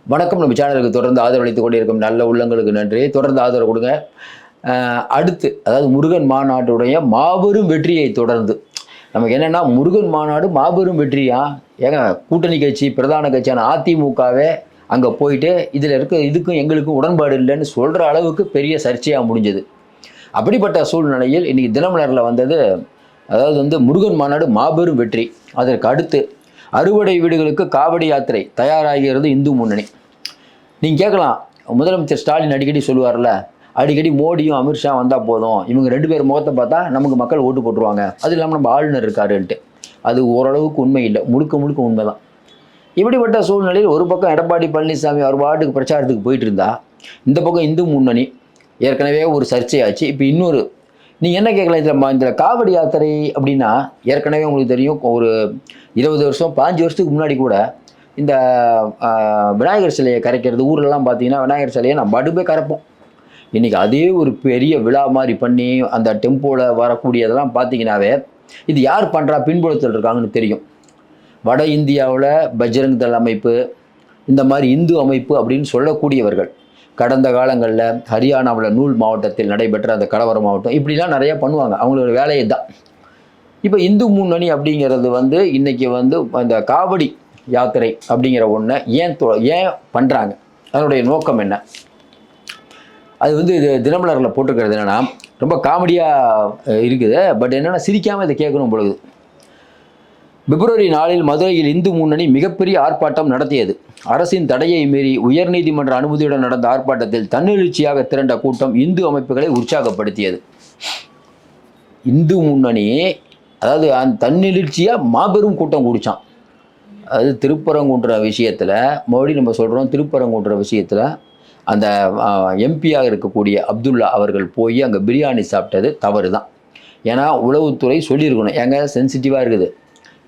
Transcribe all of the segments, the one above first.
வணக்கம். நம்ம சேனலுக்கு தொடர்ந்து ஆதரவளித்துக் கொண்டிருக்கும் நல்ல உள்ளங்களுக்கு நன்றி. தொடர்ந்து ஆதரவு கொடுங்க. அடுத்து அதாவது முருகன் மாநாட்டுடைய மாபெரும் வெற்றியை தொடர்ந்து நமக்கு என்னென்னா, முருகன் மாநாடு மாபெரும் வெற்றியா? ஏங்க, கூட்டணி கட்சி பிரதான கட்சியான அதிமுகவே அங்கே போயிட்டு இதில் இதுக்கும் எங்களுக்கும் உடன்பாடு இல்லைன்னு சொல்கிற அளவுக்கு பெரிய சர்ச்சையாக முடிஞ்சது. அப்படிப்பட்ட சூழ்நிலையில் இன்றைக்கி தினமலரில் வந்தது, அதாவது முருகன் மாநாடு மாபெரும் வெற்றி. அதற்கு அடுத்து அறுவடை வீடுகளுக்கு காவடி யாத்திரை தயாராகிறது இந்து முன்னணி. நீங்கள் கேட்கலாம், முதலமைச்சர் ஸ்டாலின் அடிக்கடி சொல்லுவார்ல, அடிக்கடி மோடியும் அமித்ஷா வந்தால் போதும், இவங்க 2 பேர் முகத்தை பார்த்தா நமக்கு மக்கள் ஓட்டு போட்டுருவாங்க, அது இல்லாமல் நம்ம ஆளுநர் இருக்காருன்ட்டு. அது ஓரளவுக்கு உண்மை இல்லை, முழுக்க உண்மை தான். இப்படிப்பட்ட சூழ்நிலையில் ஒரு பக்கம் எடப்பாடி பழனிசாமி அவர் வார்டுக்கு பிரச்சாரத்துக்கு போயிட்டு இருந்தா, இந்த பக்கம் இந்து முன்னணி ஏற்கனவே ஒரு சர்ச்சையாச்சு. இப்போ இன்னொரு நீங்கள் என்ன கேட்கலாம், இதில் காவடி யாத்திரை அப்படின்னா, ஏற்கனவே உங்களுக்கு தெரியும், ஒரு 20 வருஷம் 5 வருஷத்துக்கு முன்னாடி கூட இந்த விநாயகர் சிலையை கரைக்கிறது ஊர்லலாம் பார்த்தீங்கன்னா, விநாயகர் சிலையை நம்ம அடுப்பே கரைப்போம். இன்றைக்கி அதே ஒரு பெரிய விழா மாதிரி பண்ணி அந்த டெம்போவில் வரக்கூடியதெல்லாம் பார்த்தீங்கன்னாவே இது யார் பண்ணுறா, பின்புலத்தில் இருக்காங்கன்னு தெரியும். வட இந்தியாவில் பஜ்ரங் தள் அமைப்பு, இந்த மாதிரி இந்து அமைப்பு அப்படின்னு சொல்லக்கூடியவர்கள் கடந்த காலங்களில் ஹரியானாவில் நூல் மாவட்டத்தில் நடைபெற்ற அந்த கலவர மாவட்டம் இப்படிலாம் நிறையா பண்ணுவாங்க. அவங்களோட வேலையை தான். இப்போ இந்து முன்னணி அப்படிங்கிறது இன்றைக்கி அந்த காவடி யாத்திரை அப்படிங்கிற ஒன்றை ஏன் பண்ணுறாங்க, அதனுடைய நோக்கம் என்ன? அது இது தினமலரில் போட்டிருக்கிறது என்னென்னா, ரொம்ப காமெடியாக இருக்குது. பட் என்னென்னா, சிரிக்காமல் இதை கேட்கணும் பொழுது. பிப்ரவரி 4 மதுரையில் இந்து முன்னணி மிகப்பெரிய ஆர்ப்பாட்டம் நடத்தியது. அரசின் தடையை மீறி உயர்நீதிமன்ற அனுமதியுடன் நடந்த ஆர்ப்பாட்டத்தில் தன்னெழுச்சியாக திரண்ட கூட்டம் இந்து அமைப்புகளை உற்சாகப்படுத்தியது. இந்து முன்னணி அதாவது அந்த தன்னெழுச்சியாக மாபெரும் கூட்டம் குடித்தான். அது திருப்பரங்குன்ற விஷயத்தில் மறுபடியும் நம்ம சொல்கிறோம், திருப்பரங்குன்ற விஷயத்தில் அந்த எம்பியாக இருக்கக்கூடிய அப்துல்லா அவர்கள் போய் அங்கே பிரியாணி சாப்பிட்டது தவறு தான். ஏன்னா உளவுத்துறை சொல்லியிருக்கணும், ஏங்க சென்சிட்டிவாக இருக்குது,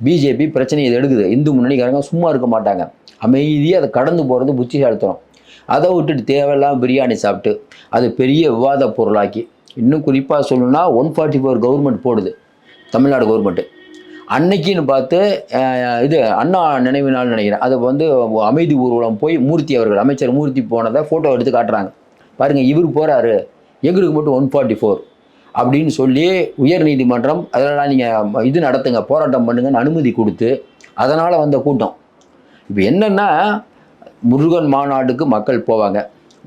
பிஜேபி பிரச்சனை இதை எடுக்குது, இந்து முன்னணிக்காரங்க சும்மா இருக்க மாட்டாங்க, அமைதியாக அதை கடந்து போகிறது புத்திசாலித்தனம். அதை விட்டுட்டு தேவையில்லாமல் பிரியாணி சாப்பிட்டு அது பெரிய விவாத பொருளாக்கி, இன்னும் குறிப்பாக சொல்லணும்னா 144 கவர்மெண்ட் போடுது தமிழ்நாடு கவர்மெண்ட்டு. அன்னைக்குன்னு பார்த்து இது அண்ணா நினைவு நாள் நினைக்கிறேன், அதை அமைதி ஊர்வலம் போய் மூர்த்தி அவர்கள் அமைச்சர் மூர்த்தி போனதை ஃபோட்டோ எடுத்து காட்டுறாங்க. பாருங்கள், இவர் போகிறாரு, எங்களுக்கு மட்டும் 144 அப்படின்னு சொல்லி உயர்நீதிமன்றம் அதெல்லாம் நீங்கள் இது நடத்துங்க, போராட்டம் பண்ணுங்கன்னு அனுமதி கொடுத்து அதனால் வந்த கூட்டம். இப்போ என்னென்னா, முருகன் மாநாட்டுக்கு மக்கள் போவாங்க,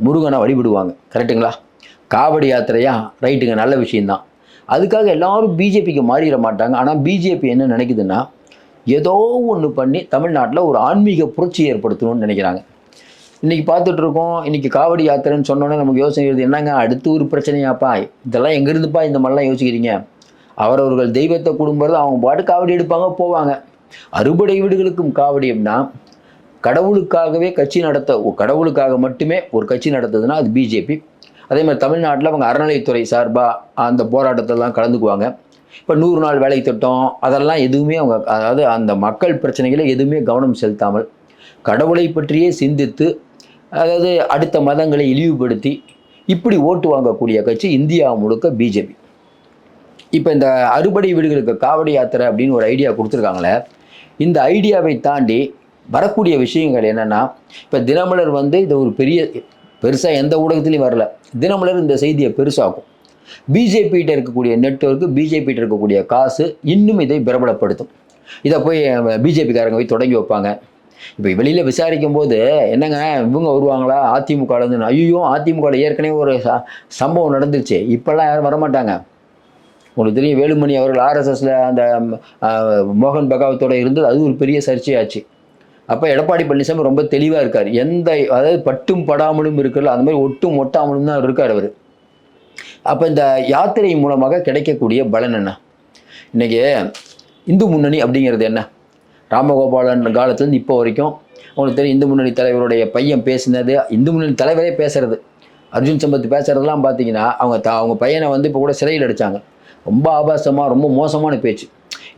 முருகனை வழிபடுவாங்க, கரெக்டுங்களா? காவடி யாத்திரையா, ரைட்டுங்க, நல்ல விஷயந்தான். அதுக்காக எல்லாரும் பிஜேபிக்கு மாறிட மாட்டாங்க. ஆனால் பிஜேபி என்ன நினைக்குதுன்னா, ஏதோ ஒன்று பண்ணி தமிழ்நாட்டில் ஒரு ஆன்மீக புரட்சி ஏற்படுத்தணும்னு நினைக்கிறாங்க. இன்றைக்கி பார்த்துட்ருக்கோம், இன்றைக்கி காவடி யாத்திரைன்னு சொன்னோன்னே நமக்கு யோசனை வருது, என்னங்க அடுத்து ஒரு பிரச்சனையாப்பா, இதெல்லாம் எங்கேருந்துப்பா இந்த மாதிரிலாம் யோசிக்கிறீங்க? அவரவர்கள் தெய்வத்தை குடும்பம் அவங்க பாட்டு காவடி எடுப்பாங்க, போவாங்க. அறுபடை வீடுகளுக்கும் காவடி அப்படின்னா, கடவுளுக்காகவே கட்சி கடவுளுக்காக மட்டுமே ஒரு கட்சி நடத்துதுன்னா அது பிஜேபி. அதே மாதிரி தமிழ்நாட்டில் அவங்க அறநிலைத்துறை சார்பாக அந்த போராட்டத்தெல்லாம் கலந்துக்குவாங்க. இப்போ 100 நாள் வேலை திட்டம் அதெல்லாம் எதுவுமே அவங்க, அதாவது அந்த மக்கள் பிரச்சனைகளை எதுவுமே கவனம் செலுத்தாமல் கடவுளை பற்றியே சிந்தித்து, அதாவது அடுத்த மதங்களை இழிவுபடுத்தி இப்படி ஓட்டு வாங்கக்கூடிய கட்சி இந்தியா முழுக்க பிஜேபி. இப்போ இந்த அறுபடை வீடுகளுக்கு காவடி யாத்திரை அப்படின்னு ஒரு ஐடியா கொடுத்துருக்காங்களே, இந்த ஐடியாவை தாண்டி வரக்கூடிய விஷயங்கள் என்னென்னா, இப்போ தினமலர் இது ஒரு பெருசாக எந்த ஊடகத்துலையும் வரல, தினமலர் இந்த செய்தியை பெருசாகும். பிஜேபிகிட்ட இருக்கக்கூடிய நெட்வொர்க்கு, பிஜேபிகிட்ட இருக்கக்கூடிய காசு இன்னும் இதை பிரபலப்படுத்தும். இதை போய் பிஜேபிக்காரங்க போய் தொடங்கி வைப்பாங்க. இப்போ வெளியில் விசாரிக்கும் போது என்னங்க இவங்க வருவாங்களா அதிமுகலேருந்து, ஐயோ அதிமுகவில் ஏற்கனவே ஒரு சம்பவம் நடந்துருச்சு, இப்போல்லாம் யாரும் வரமாட்டாங்க. உங்களுக்கு தெரியும், வேலுமணி அவர்கள் ஆர்எஸ்எஸில் அந்த மோகன் பகாவத்தோடு இருந்தது, அது ஒரு பெரிய சர்ச்சையாச்சு. அப்போ எடப்பாடி பழனிசாமி ரொம்ப தெளிவாக இருக்கார், அதாவது பட்டும் படாமலும் இருக்கிறல, அந்த மாதிரி ஒட்டும் ஒட்டாமலும் தான் இருக்கார் அவர். அப்போ இந்த யாத்திரை மூலமாக கிடைக்கக்கூடிய பலன் என்ன? இன்றைக்கி இந்து முன்னணி அப்படிங்கிறது என்ன? ராமகோபாலன் காலத்துலேருந்து இப்போ வரைக்கும் உங்களுக்கு தெரியும், இந்து முன்னணி தலைவருடைய பையன் பேசினது, இந்து முன்னணி தலைவரே பேசுகிறது, அர்ஜுன் சம்பத் பேசுகிறதெல்லாம் பார்த்தீங்கன்னா அவங்க பையனை இப்போ கூட சிறையில் அடித்தாங்க. ரொம்ப ஆபாசமாக, ரொம்ப மோசமான பேச்சு.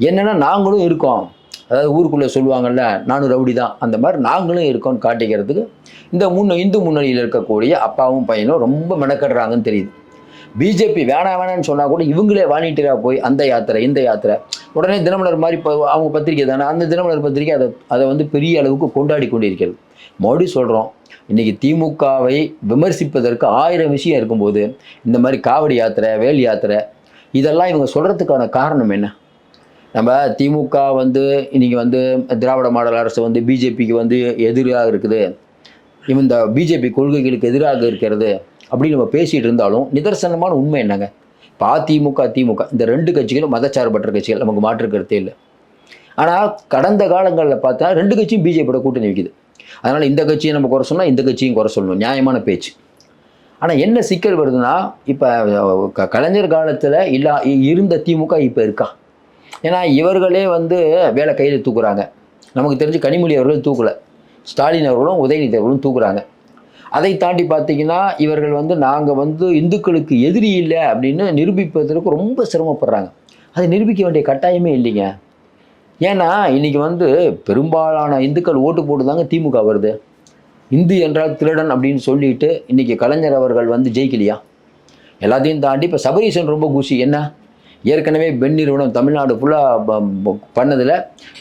என்னென்னா, நாங்களும் இருக்கோம், அதாவது ஊருக்குள்ளே சொல்லுவாங்கள்ல, நானும் ரவுடி தான், அந்த மாதிரி நாங்களும் இருக்கோம்னு காட்டிக்கிறதுக்கு இந்த இந்து முன்னணியில் இருக்கக்கூடிய அப்பாவும் பையனும் ரொம்ப மெனக்கடுறாங்கன்னு தெரியுது. பிஜேபி வேணான்னு சொன்னால் கூட இவங்களே வாலண்டியராக போய் அந்த யாத்திரை இந்த யாத்திரை உடனே தினமலர் மாதிரி இப்போ அவங்க பத்திரிக்கை தானே, அந்த தினமலர் பத்திரிக்கை அதை வந்து பெரிய அளவுக்கு கொண்டாடி கொண்டிருக்கிறது. மறுபடியும் சொல்கிறோம், இன்றைக்கி திமுகவை விமர்சிப்பதற்கு 1000 விஷயம் இருக்கும்போது இந்த மாதிரி காவடி யாத்திரை, வேல் யாத்திரை இதெல்லாம் இவங்க சொல்கிறதுக்கான காரணம் என்ன? நம்ம திமுக வந்து இன்றைக்கி வந்து திராவிட மாடல் அரசு வந்து பிஜேபிக்கு வந்து எதிராக இருக்குது, இந்த பிஜேபி கொள்கைகளுக்கு எதிராக இருக்கிறது அப்படின்னு நம்ம பேசிகிட்டு இருந்தாலும் நிதர்சனமான உண்மை என்னங்க? இப்போ அதிமுக திமுக இந்த 2 கட்சிகளும் மதச்சார்பற்ற கட்சிகள், நமக்கு மாற்று கருத்தே இல்லை. ஆனால் கடந்த காலங்களில் பார்த்தா 2 கட்சியும் பிஜேபியோட கூட்டணி வைக்குது. அதனால் இந்த கட்சியை நம்ம குறை சொன்னால் இந்த கட்சியும் குறை சொல்லணும், நியாயமான பேச்சு. ஆனால் என்ன சிக்கல் வருதுன்னா, இப்போ கலைஞர் காலத்தில் இருந்த திமுக இப்போ இருக்கா? ஏன்னா இவர்களே வந்து வேலை கையில் தூக்குறாங்க. நமக்கு தெரிஞ்சு கனிமொழி அவர்களும் தூக்கலை, ஸ்டாலின் அவர்களும் உதயநிதி அவர்களும் தூக்குறாங்க. அதை தாண்டி பார்த்தீங்கன்னா இவர்கள் வந்து நாங்கள் வந்து இந்துக்களுக்கு எதிரி இல்லை அப்படின்னு நிரூபிப்பதற்கு ரொம்ப சிரமப்படுறாங்க. அதை நிரூபிக்க வேண்டிய கட்டாயமே இல்லைங்க. ஏன்னா இன்றைக்கி வந்து பெரும்பாலான இந்துக்கள் ஓட்டு போட்டு தாங்க திமுக வருது. இந்து என்றால் திருடன் அப்படின்னு சொல்லிட்டு இன்றைக்கி கலைஞர் அவர்கள் வந்து ஜெயிக்கலையா? எல்லாத்தையும் தாண்டி இப்போ சபரீசன் ரொம்ப குஷி. என்ன, ஏற்கனவே பெண் நிறுவனம் தமிழ்நாடு ஃபுல்லாக பண்ணதில்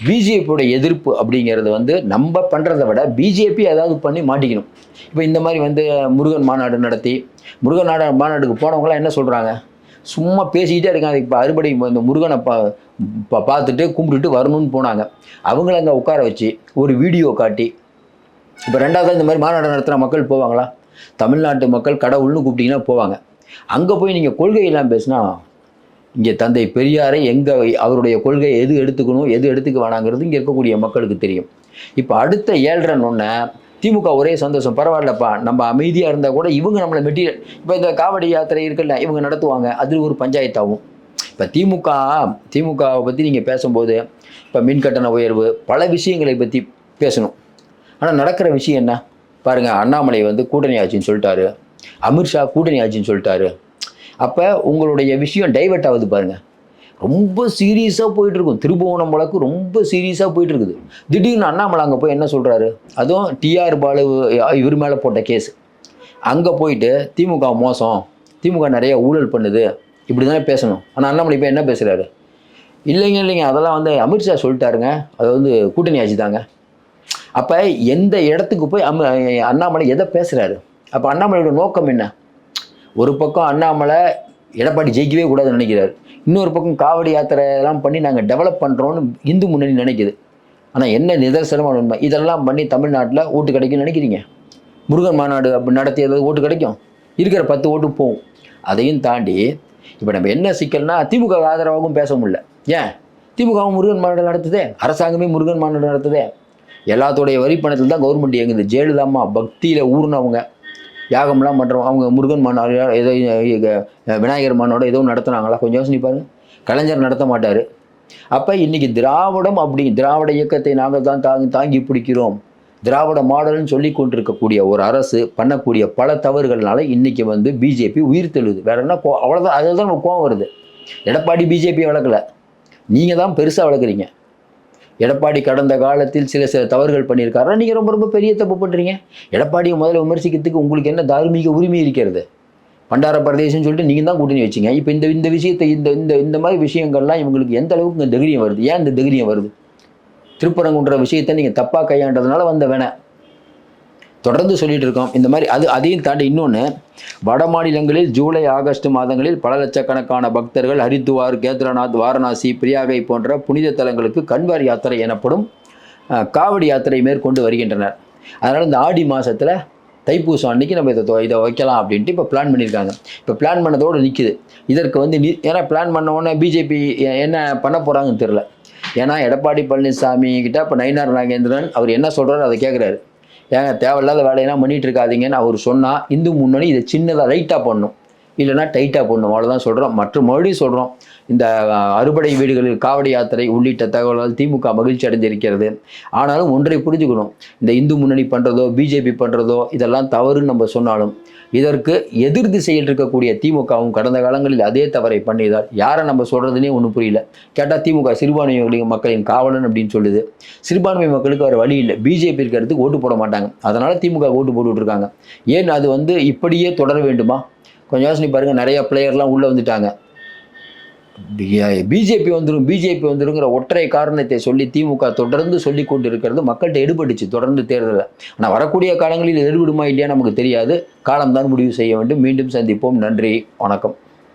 பிஜேபியோட எதிர்ப்பு அப்படிங்கிறது வந்து நம்ம பண்ணுறதை விட பிஜேபி ஏதாவது பண்ணி மாட்டிக்கணும். இப்போ இந்த மாதிரி வந்து முருகன் மாநாடு நடத்தி மாநாடுக்கு போனவங்களாம் என்ன சொல்கிறாங்க? சும்மா பேசிக்கிட்டே இருக்காங்க. இப்போ அறுபடை இந்த முருகனை பார்த்துட்டு கும்பிட்டுட்டு வரணும்னு போனாங்க. அவங்கள அங்கே உட்கார வச்சு ஒரு வீடியோ காட்டி, இப்போ 2வது இந்த மாதிரி மாநாடு நடத்துகிற மக்கள் போவாங்களா? தமிழ்நாட்டு மக்கள் கடவுள்னு கூப்பிட்டிங்கன்னா போவாங்க. அங்கே போய் நீங்கள் கொள்கையெல்லாம் பேசினா, இங்கே தந்தை பெரியாரை அவருடைய கொள்கை எது எடுத்துக்கணும் எது எடுத்துக்க வேணாங்கிறது இங்கே இருக்கக்கூடிய மக்களுக்கு தெரியும். இப்போ அடுத்த 7:30 திமுக ஒரே சந்தோஷம், பரவாயில்லப்பா நம்ம அமைதியாக இருந்தால் கூட இவங்க நம்மளை மெட்டீரியல், இப்போ இந்த காவடி யாத்திரை இருக்குல்ல இவங்க நடத்துவாங்க, அது ஒரு பஞ்சாயத்தாகும். இப்போ திமுகவை பற்றி நீங்கள் பேசும்போது இப்போ மின் கட்டண உயர்வு பல விஷயங்களை பற்றி பேசணும். ஆனால் நடக்கிற விஷயம் என்ன பாருங்கள், அண்ணாமலை வந்து கூட்டணி ஆட்சின்னு சொல்லிட்டாரு, அமித்ஷா கூட்டணி ஆட்சின்னு சொல்லிட்டாரு. அப்போ உங்களுடைய விஷயம் டைவெர்ட் ஆகுது பாருங்கள். ரொம்ப சீரியஸாக போயிட்டுருக்கும், திருபுவனம் வழக்கு ரொம்ப சீரியஸாக போயிட்டுருக்குது. திடீர்னு அண்ணாமலை அங்கே போய் என்ன சொல்கிறாரு? அதுவும் டிஆர் பாலு இவர் மேலே போட்ட கேஸ், அங்கே போயிட்டு திமுக மோசம், திமுக நிறைய ஊழல் பண்ணுது இப்படி தானே பேசணும். ஆனால் அண்ணாமலை இப்போ என்ன பேசுகிறாரு? இல்லைங்க அதெல்லாம் வந்து அமித்ஷா சொல்லிட்டாருங்க, அது வந்து கூட்டணி ஆட்சி தாங்க. அப்போ எந்த இடத்துக்கு போய் அண்ணாமலை எதை பேசுகிறாரு? அப்போ அண்ணாமலையோட நோக்கம் என்ன? ஒரு பக்கம் அண்ணாமலை எடப்பாடி ஜெயிக்கவே கூடாதுன்னு நினைக்கிறார், இன்னொரு பக்கம் காவடி யாத்திரைலாம் பண்ணி நாங்கள் டெவலப் பண்ணுறோன்னு இந்து முன்னணி நினைக்குது. ஆனால் என்ன நிதர்சனமான உண்மை, இதெல்லாம் பண்ணி தமிழ்நாட்டில் ஓட்டு கிடைக்கும்னு நினைக்கிறீங்க? முருகன் மாநாடு அப்படி நடத்தி ஏதாவது ஓட்டு கிடைக்கும்? இருக்கிற 10 ஓட்டு போகும். அதையும் தாண்டி இப்போ நம்ம என்ன சிக்கல்னா, திமுக ஆதரவாகவும் பேச முடியல. ஏன்? திமுகவும் முருகன் மாநாடு நடத்துதே, அரசாங்கமே முருகன் மாநாடு நடத்துதே, எல்லாத்தோடைய வரி பணத்தில் தான் கவர்மெண்ட் இயங்குது. ஜெயலலிதாம்மா பக்தியில் ஊர்னவங்க, யாகம்லாம் பண்ணுறோம், அவங்க முருகன் மாநாடு ஏதோ விநாயகர் மாநாடு ஏதோ நடத்துனாங்களா? கொஞ்சம் யோசனை பாருங்கள். கலைஞர் நடத்த மாட்டார். அப்போ இன்றைக்கி திராவிட இயக்கத்தை நாங்கள் தான் தாங்கி பிடிக்கிறோம், திராவிட மாடல்னு சொல்லி கொண்டிருக்கக்கூடிய ஒரு அரசு பண்ணக்கூடிய பல தவறுகள்னால இன்றைக்கி வந்து பிஜேபி உயிர் தெழுது. வேற என்ன அவ்வளோதான், அதில் தான் நமக்கு கோவம் வருது. எடப்பாடி பிஜேபியை வளர்க்கலை, நீங்கள் தான் பெருசாக வளர்க்குறீங்க. எடப்பாடி கடந்த காலத்தில் சில தவறுகள் பண்ணியிருக்காரு, நீங்கள் ரொம்ப பெரிய தப்பு பண்ணுறீங்க. எடப்பாடியை முதல்ல விமர்சிக்கிறதுக்கு உங்களுக்கு என்ன தார்மீக உரிமை இருக்கிறது? பண்டார பிரதேசம்னு சொல்லிட்டு நீங்கள் தான் கூட்டணி வச்சிங்க. இப்போ இந்த விஷயத்தை இந்த மாதிரி விஷயங்கள்லாம் இவங்களுக்கு எந்த அளவுக்கு இந்த தைரியம் வருது? ஏன் இந்த தைரியம் வருது? திருப்பரங்குன்ற விஷயத்தை நீங்கள் தப்பாக கையாண்டதுனால வந்த வேணை தொடர்ந்து சொல்லிட்டு இருக்கோம். இந்த மாதிரி அதையும் தாண்டி இன்னொன்று, வட மாநிலங்களில் ஜூலை ஆகஸ்ட் மாதங்களில் பல லட்சக்கணக்கான பக்தர்கள் ஹரித்துவார், கேத்ரநாத், வாரணாசி, பிரியாகை போன்ற புனித தலங்களுக்கு கன்வார் யாத்திரை எனப்படும் காவடி யாத்திரை மேற்கொண்டு வருகின்றனர். அதனால் இந்த ஆடி மாதத்தில் தைப்பூசம் அன்றைக்கி நம்ம இதை வைக்கலாம் அப்படின்ட்டு இப்போ பிளான் பண்ணியிருக்காங்க. இப்போ பிளான் பண்ணதோடு நிற்கிது. இதற்கு வந்து ஏன்னா பிளான் பண்ண உடனே பிஜேபி என்ன பண்ண போகிறாங்கன்னு தெரில. ஏன்னா எடப்பாடி பழனிசாமி கிட்ட இப்போ நயினார் நாகேந்திரன் அவர் என்ன சொல்கிறாரு அதை கேட்குறாரு. ஏங்க தேவையில்லாத வேலையெல்லாம் பண்ணிகிட்டு இருக்காதீங்கன்னு அவர் சொன்னால் இந்து முன்னணி இதை சின்னதாக லைட்டாக பண்ணணும், இல்லைனா டைட்டாக பண்ணணும், அவ்வளோதான் சொல்கிறோம். மறுபடியும் சொல்கிறோம், இந்த அறுபடை வீடுகளில் காவடி யாத்திரை உள்ளிட்ட தகவல்கள் திமுக மகிழ்ச்சி அடைஞ்சிருக்கிறது. ஆனாலும் ஒன்றை புரிஞ்சுக்கணும், இந்த இந்து முன்னணி பண்ணுறதோ பிஜேபி பண்ணுறதோ இதெல்லாம் தவறுன்னு நம்ம சொன்னாலும் இதற்கு எதிர் திசையில் இருக்கக்கூடிய திமுகவும் கடந்த காலங்களில் அதே தவறை பண்ணியதால் யாரை நம்ம சொல்கிறதுனே ஒன்றும் புரியல. கேட்டால் திமுக சிறுபான்மை மக்களின் காவலன் அப்படின்னு சொல்லுது. சிறுபான்மை மக்களுக்கு வேறு வழி இல்லை, பிஜேபி இருக்கிறதுக்கு ஓட்டு போட மாட்டாங்க, அதனால் திமுக ஓட்டு போட்டுட்ருக்காங்க. ஏன் அது வந்து இப்படியே தொடர வேண்டுமா? கொஞ்சம் யோசனை பாருங்கள், நிறைய பிளேயர்லாம் உள்ளே வந்துட்டாங்க. பிஜேபி வந்துருங்கிற ஒற்றை காரணத்தை சொல்லி திமுக தொடர்ந்து சொல்லி கொண்டு இருக்கிறது மக்கள்கிட்ட எடுபட்டுச்சு தொடர்ந்து தேர்தலில். ஆனால் வரக்கூடிய காலங்களில் எடுபடுமா இல்லையா நமக்கு தெரியாது. காலம்தான் முடிவு செய்ய வேண்டும். மீண்டும் சந்திப்போம். நன்றி, வணக்கம்.